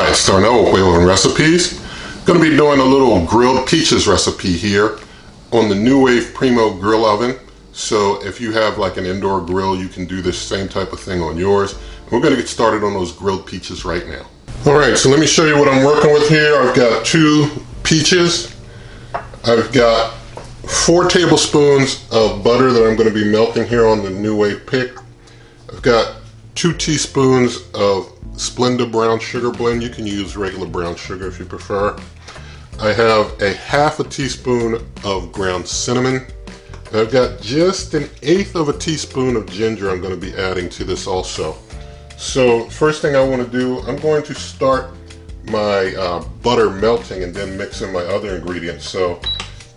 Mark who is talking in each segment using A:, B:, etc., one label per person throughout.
A: Hi, it's NuWave Oven Recipes. Going to be doing a little grilled peaches recipe here on the NuWave Primo Grill Oven. So if you have like an indoor grill, you can do this same type of thing on yours. We're going to get started on those grilled peaches right now. Alright, so let me show you what I'm working with here. I've got 2 peaches. I've got 4 tablespoons of butter that I'm going to be melting here on the NuWave pick. I've got 2 teaspoons of Splenda brown sugar blend. You can use regular brown sugar if you prefer. I have a ½ teaspoon of ground cinnamon. And I've got just 1/8 teaspoon of ginger I'm going to be adding to this also. So first thing I want to do, I'm going to start my butter melting and then mix in my other ingredients. So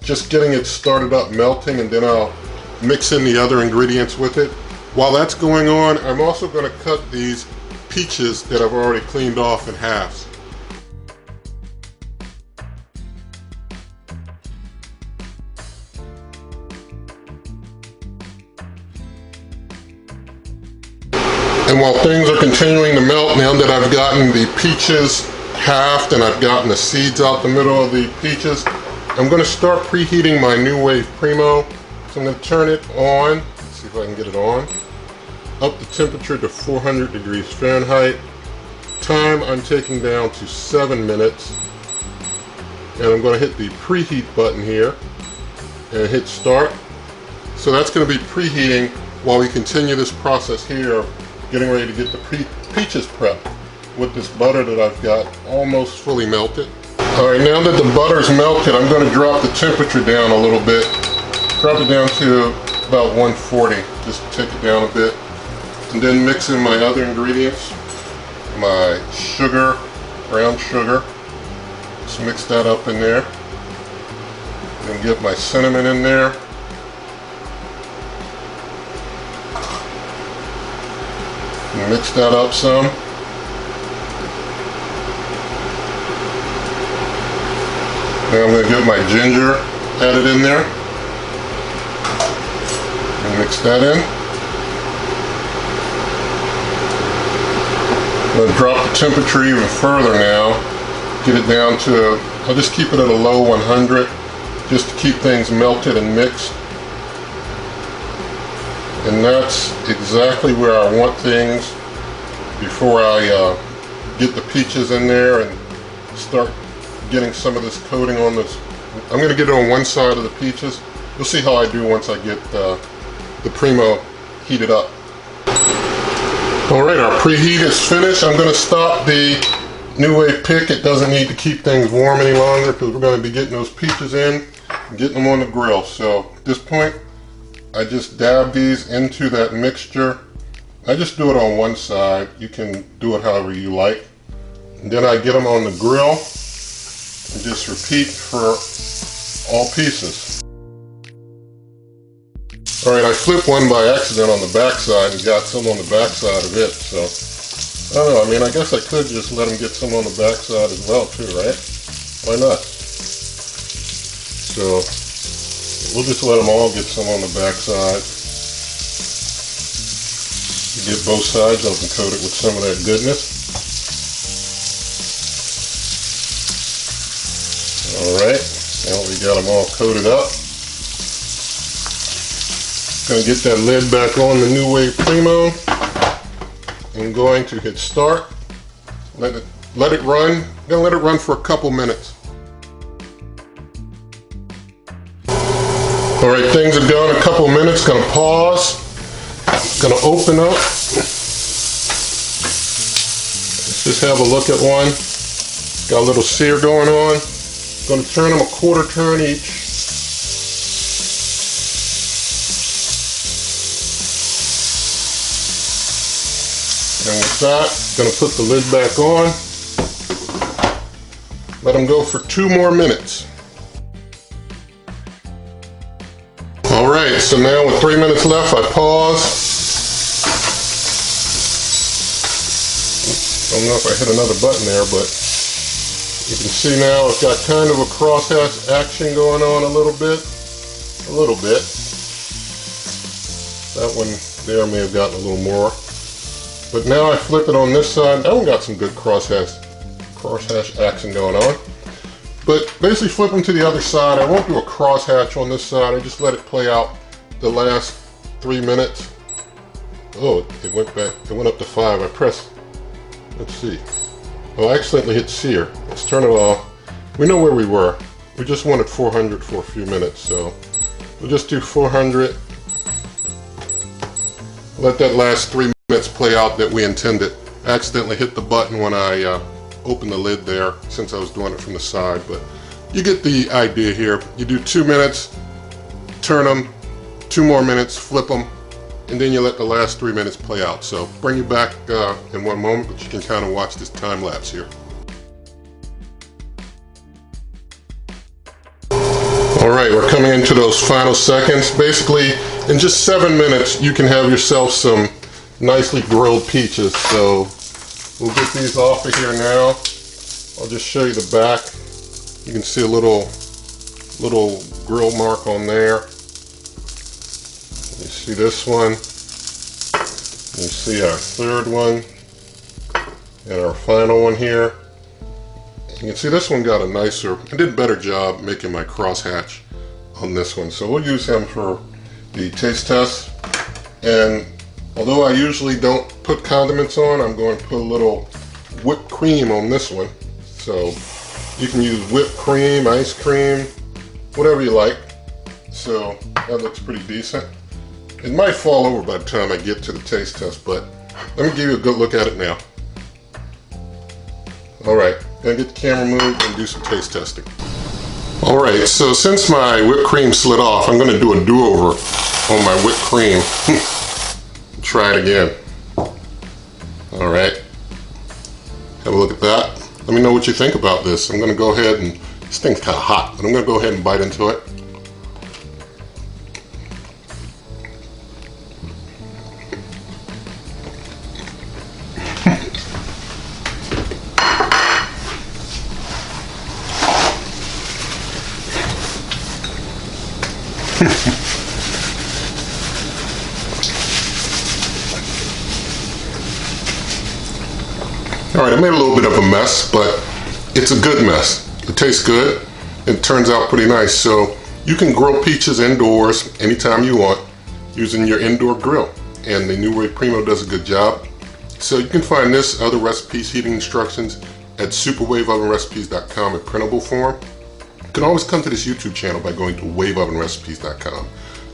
A: just getting it started up melting, and then I'll mix in the other ingredients with it. While that's going on, I'm also going to cut these peaches that I've already cleaned off in halves. And while things are continuing to melt, now that I've gotten the peaches halved and I've gotten the seeds out the middle of the peaches, I'm going to start preheating my NuWave Primo. So I'm going to turn it on. Let's see if I can get it on. Up the temperature to 400 degrees Fahrenheit. Time I'm taking down to 7 minutes. And I'm going to hit the preheat button here and hit start. So that's going to be preheating while we continue this process here, getting ready to get the peaches prepped with this butter that I've got almost fully melted. Alright, now that the butter's melted, I'm going to drop the temperature down a little bit. Drop it down to about 140, just to take it down a bit. And then mix in my other ingredients. My sugar, brown sugar. Just mix that up in there. Then get my cinnamon in there. And mix that up some. Now I'm going to get my ginger added in there. And mix that in. I'm going to drop the temperature even further now, get it down to, I'll just keep it at a low 100, just to keep things melted and mixed. And that's exactly where I want things before I get the peaches in there and start getting some of this coating on this. I'm going to get it on one side of the peaches. You'll see how I do once I get the Primo heated up. Alright, our preheat is finished. I'm going to stop the NuWave pick. It doesn't need to keep things warm any longer because we're going to be getting those peaches in and getting them on the grill. So at this point, I just dab these into that mixture. I just do it on one side. You can do it however you like. And then I get them on the grill and just repeat for all pieces. Alright, I flipped one by accident on the back side and got some on the back side of it, so I don't know, I mean, I guess I could just let them get some on the back side as well too, right? Why not? So we'll just let them all get some on the back side. Get both sides of them coated with some of that goodness. Alright, now we got them all coated up. Going to get that lid back on the NuWave Primo. I'm going to hit start. Let it run. I'm going to let it run for a couple minutes. Alright, things have gone a couple minutes. Going to pause. Going to open up. Let's just have a look at one. Got a little sear going on. Going to turn them a quarter turn each. And with that, I'm going to put the lid back on. Let them go for 2 more minutes. Alright, so now with 3 minutes left, I pause. I don't know if I hit another button there, but you can see now it's got kind of a crosshatch action going on a little bit. That one there may have gotten a little more. But now I flip it on this side. That one got some good crosshatch crosshatch action going on. But basically flip them to the other side. I won't do a crosshatch on this side. I just let it play out the last 3 minutes. Oh, it went back. It went up to 5. I pressed. Let's see. Oh, I accidentally hit sear. Let's turn it off. We know where we were. We just wanted 400 for a few minutes, so we'll just do 400. Let that last 3 minutes play out that we intended. I accidentally hit the button when I opened the lid there, since I was doing it from the side, but you get the idea here. You do 2 minutes, turn them, 2 more minutes, flip them, and then you let the last 3 minutes play out. So bring you back in one moment, but you can kind of watch this time lapse here. Alright, we're coming into those final seconds. Basically, in just 7 minutes, you can have yourself some nicely grilled peaches. So we'll get these off of here now. I'll just show you the back. You can see a little grill mark on there. You see this one. You see our third one. And our final one here. You can see this one got a nicer, I did a better job making my crosshatch on this one. So we'll use him for the taste test. And although I usually don't put condiments on, I'm going to put a little whipped cream on this one. So you can use whipped cream, ice cream, whatever you like. So that looks pretty decent. It might fall over by the time I get to the taste test, but let me give you a good look at it now. Alright, gonna get the camera moved and do some taste testing. Alright, so since my whipped cream slid off, I'm gonna do a do-over on my whipped cream. Try it again. Alright, have a look at that. Let me know what you think about this. I'm gonna go ahead and, this thing's kinda hot, but I'm gonna go ahead and bite into it. Alright, I made a little bit of a mess, but it's a good mess. It tastes good. It turns out pretty nice. So you can grill peaches indoors anytime you want using your indoor grill. And the NuWave Primo does a good job. So you can find this, other recipes, heating instructions at superwaveovenrecipes.com in printable form. You can always come to this YouTube channel by going to waveovenrecipes.com.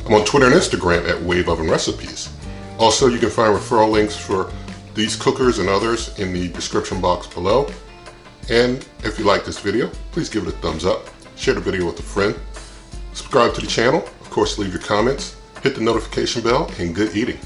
A: I'm on Twitter and Instagram at waveovenrecipes. Also, you can find referral links for these cookers and others in the description box below. And if you like this video, please give it a thumbs up, share the video with a friend, subscribe to the channel, of course leave your comments, hit the notification bell, and good eating.